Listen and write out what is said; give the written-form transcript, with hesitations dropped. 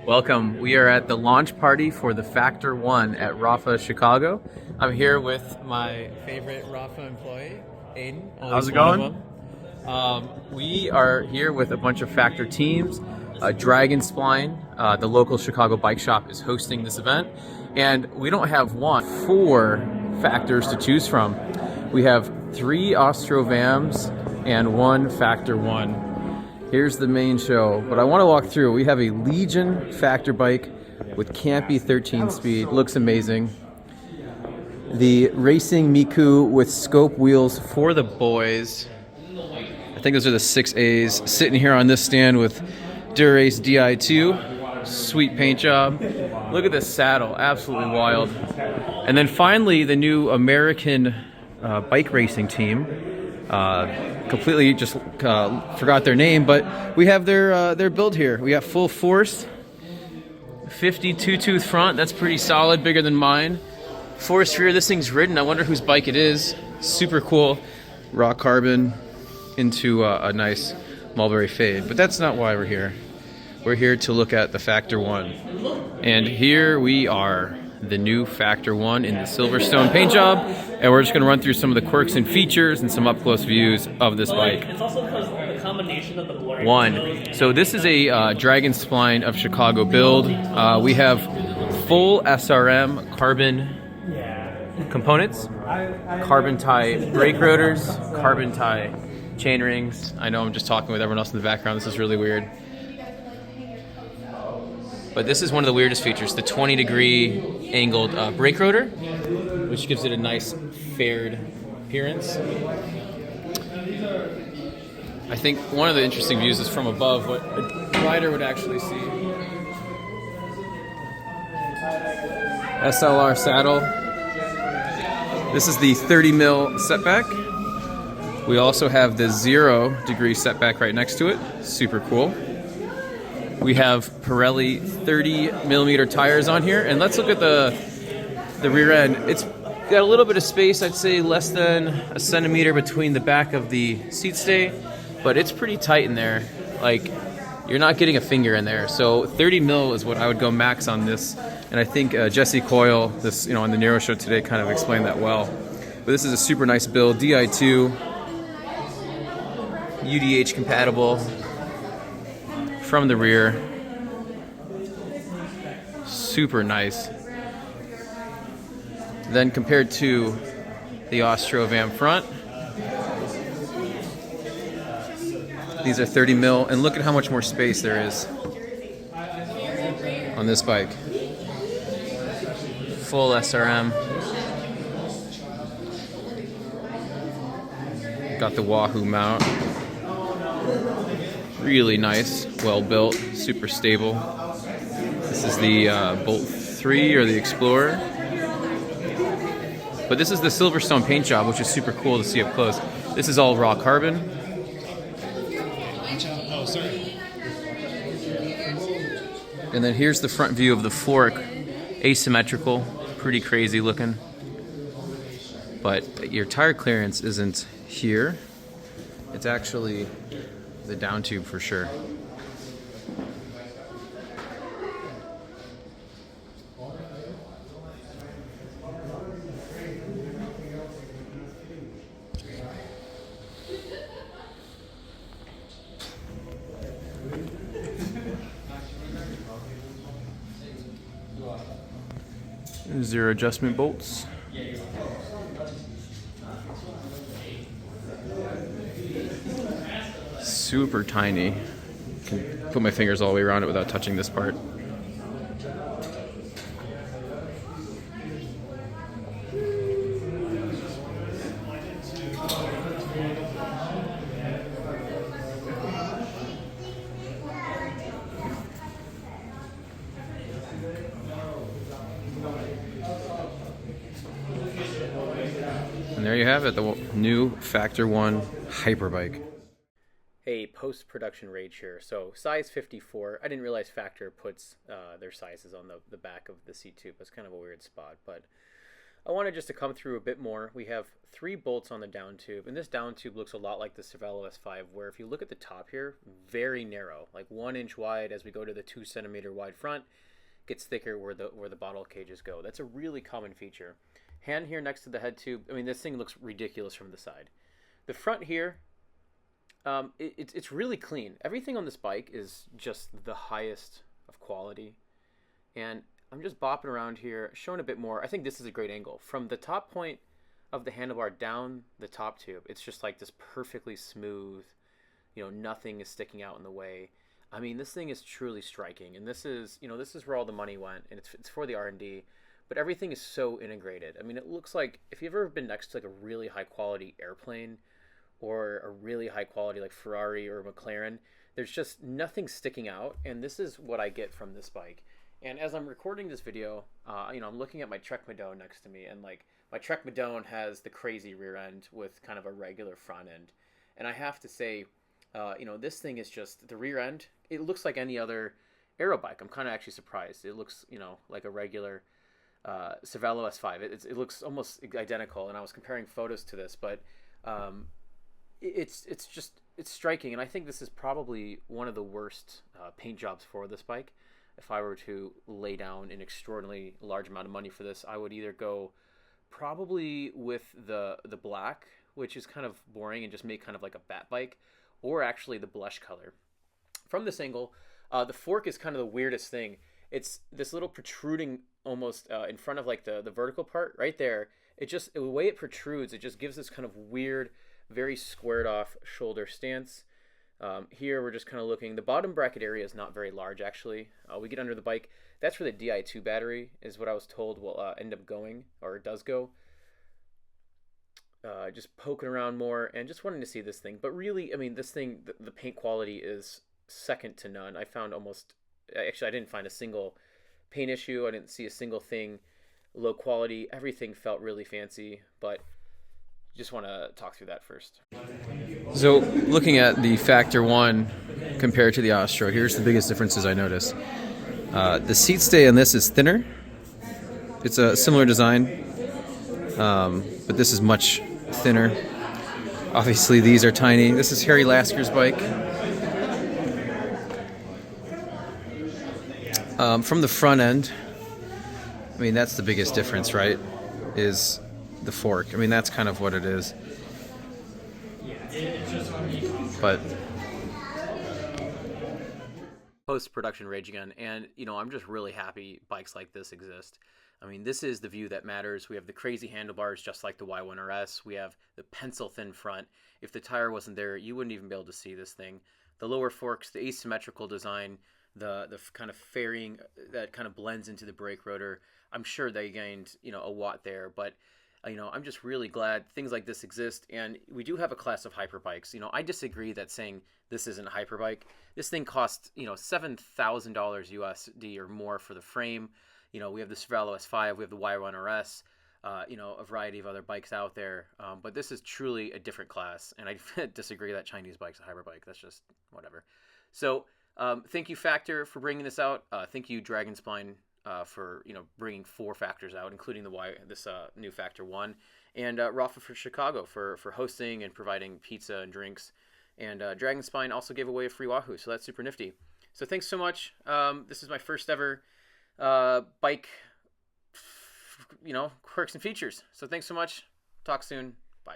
Welcome. We are at the launch party for the Factor 1 at Rafa Chicago. I'm here with my favorite Rafa employee, Aiden. How's it going? We are here with a bunch of Factor teams. Dragon Spline, the local Chicago bike shop, is hosting this event. And we don't have four Factors to choose from. We have 3 Ostrovams and 1 Factor 1. Here's the main show, but I want to walk through. We have a Legion Factor bike with Campy 13 speed. Looks amazing. The Racing Miku with scope wheels for the boys. I think those are the 6As. Sitting here on this stand with Durace Di2. Sweet paint job. Look at this saddle, absolutely wild. And then finally, the new American bike racing team. Completely just forgot their name, but we have their build here. We got full force, 52 tooth front. That's pretty solid, bigger than mine. Forest rear. This thing's ridden. I wonder whose bike it is. Super cool. Raw carbon into a nice mulberry fade. But that's not why we're here. We're here to look at the Factor 1. And here we are, the new Factor 1 in the Silverstone paint job. And we're just going to run through some of the quirks and features and some up-close views of this bike. It's also because the combination of the blurring. So this is a Dragon Spline of Chicago build. We have full SRM carbon components, carbon tie brake rotors, carbon tie chain rings. I know I'm just talking with everyone else in the background. This is really weird. But this is one of the weirdest features, the 20-degree angled brake rotor, which gives it a nice faired appearance. I think one of the interesting views is from above, what a rider would actually see. SLR saddle. This is the 30 mil setback. We also have the 0-degree setback right next to it. Super cool. We have Pirelli 30 millimeter tires on here, and let's look at the rear end. It's got a little bit of space, I'd say less than a centimeter between the back of the seat stay, but it's pretty tight in there. Like, you're not getting a finger in there. So 30 mil is what I would go max on this, and I think Jesse Coyle, this on the Nero show today, kind of explained that well. But this is a super nice build, Di2, UDH compatible. From the rear, super nice. Then compared to the Ostrovam front, these are 30 mil, and look at how much more space there is on this bike. Full SRM. Got the Wahoo mount. Really nice, well built, super stable. This is the Bolt 3 or the Explorer. But this is the Silverstone paint job, which is super cool to see up close. This is all raw carbon. And then here's the front view of the fork. Asymmetrical, pretty crazy looking. But your tire clearance isn't here. It's actually the down tube for sure. Zero adjustment bolts. Super tiny. Can put my fingers all the way around it without touching this part. And there you have it, the new Factor 1 Hyperbike. Hey, post-production rage here. So size 54. I didn't realize Factor puts their sizes on the back of the seat tube. It's kind of a weird spot, but I wanted just to come through a bit more. We have 3 bolts on the down tube, and this down tube looks a lot like the Cervelo S5, where if you look at the top here, very narrow, like 1 inch wide as we go to the 2 centimeter wide front, gets thicker where the bottle cages go. That's a really common feature. Hand here next to the head tube, I mean, this thing looks ridiculous from the side. The front here, it's really clean. Everything on this bike is just the highest of quality. And I'm just bopping around here, showing a bit more. I think this is a great angle. From the top point of the handlebar down the top tube, it's just like this perfectly smooth, nothing is sticking out in the way. I mean, this thing is truly striking, and this is where all the money went, and it's for the R&D, but everything is so integrated. I mean, it looks like, if you've ever been next to like a really high quality airplane or a really high quality like Ferrari or McLaren, there's just nothing sticking out, and this is what I get from this bike. And as I'm recording this video, I'm looking at my Trek Madone next to me, and like my Trek Madone has the crazy rear end with kind of a regular front end, and I have to say, this thing is just, the rear end, it looks like any other aero bike. I'm kind of actually surprised. It looks, like a regular Cervelo S5. It looks almost identical, and I was comparing photos to this, but it's striking, and I think this is probably one of the worst paint jobs for this bike. If I were to lay down an extraordinarily large amount of money for this, I would either go probably with the black, which is kind of boring, and just make kind of like a bat bike, or actually the blush color. From this angle, the fork is kind of the weirdest thing. It's this little protruding almost in front of like the vertical part right there. The way it protrudes, it just gives this kind of weird, very squared off shoulder stance. Here we're just kind of looking. The bottom bracket area is not very large, actually. We get under the bike. That's where the Di2 battery is, what I was told will end up going, or it does go. Just poking around more and just wanting to see this thing. But really, I mean, this thing, the paint quality is second to none. I didn't find a single paint issue. I didn't see a single thing low quality. Everything felt really fancy, but just want to talk through that first. So looking at the Factor 1 compared to the Ostro, here's the biggest differences I noticed. The seat stay on this is thinner. It's a similar design, but this is much thinner. Obviously these are tiny. This is Harry Lasker's bike. From the front end, I mean, that's the biggest difference, right? Is the fork. I mean, that's kind of what it is. But post-production rage again, and I'm just really happy bikes like this exist. I mean, this is the view that matters. We have the crazy handlebars just like the Y1RS. We have the pencil thin front. If the tire wasn't there, you wouldn't even be able to see this thing. The lower forks, the asymmetrical design, the kind of fairing that kind of blends into the brake rotor. I'm sure they gained a watt there, but I'm just really glad things like this exist, and we do have a class of hyperbikes. I disagree that saying this isn't a hyperbike. This thing costs $7,000 USD or more for the frame. We have the Cervelo S5, we have the Y1RS, a variety of other bikes out there, but this is truly a different class, and I disagree that Chinese bike's a hyperbike. That's just whatever. So thank you, Factor, for bringing this out. Thank you, Dragon Spline, for bringing 4 Factors out, including this new Factor 1, and Rafa for Chicago for hosting and providing pizza and drinks, and Dragon Spine also gave away a free Wahoo, so that's super nifty. So thanks so much. This is my first ever bike, quirks and features. So thanks so much. Talk soon.